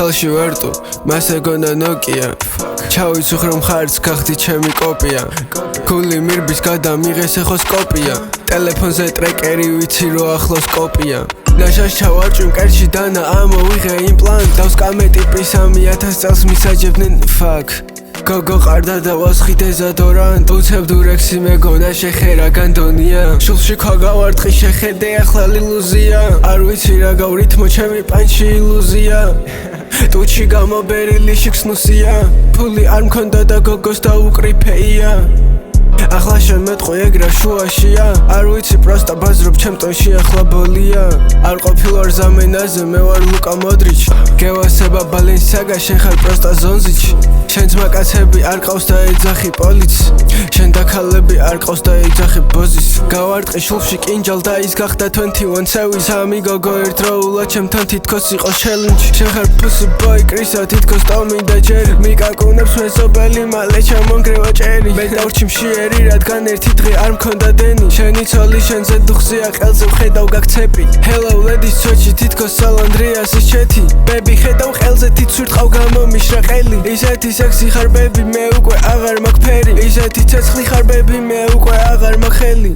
ხელში ვერტუ მას ეგონა ნოკია ჩავიცუხ რომ ხარც გახდი ჩემი კოპია გული მირბის გადამიღეს ეხოსკოპია ტელეფონზე ტრეკერი ვიცი რო ახლოს კოპია ნაშას ჩავარჭვი მკერში დანა ამოვიღე იმპლანტ დავსკამე ტიპი 3000 წელს მისაჯებდნენ ფაკ გოგო ყარდა და ვასხი დეზოდორანტ უცებ დურექსი მეგონა შეხერა განდონია შულში ქვა გავარტყი შეხედე ახლა ილუზია არ ვიცი რა გავრითმო ჩემი პანჩი ილუზია ტუჩი გამობერილი შიქსნუსია ფული არ მქონდა და გოგოს დაუკრიფეია ახლა შემეტყვი ეგრა შუაშია არ ვიცი პროსტა ბაზრობ ჩემ ტონში ახლა ბოლია არ ყოფილ ვარ ზამენაზე მე ვარ ლუკა მოდრიჩ გევასება ბალენსაგა შენ ხარ პროსტა ზონზიჩ შენ ძმაკაცები არ ყავს და ეძახი პოლიც შენ დაქალები არ ყავს და ეძახი ბოზის გავარტყი შულში კინჯალ და ის გახდა 21 ცევი სამი გოგო ერთდროულად ჩემთან თითქოს იყო ჩელენჯი შენ ხარ pussy boy კრისა თითქოს ტომი და ჯერი მიკაკუნებს მეზობელი მალე ჩამონგრევა ჭერი მე დავრჩი მშიერი რადგან ერთი დღე არ მქონდა დენი შენი ცოლი შენზე დუხზეა ყელზე ვხედავ გაქცეპი hello ladies სოჩი თითქოს სალანდრიასის ჩეთი ბები ხედავ ყელზე თიცურტყავ გამომიშრა ყელი ისეთი სექსი ხარ ბები მე უკვე აღარ მაქვს ფერი ისეთი ცეცხლი ხარ ბები მე უკვე აღარ მაქვს ხელი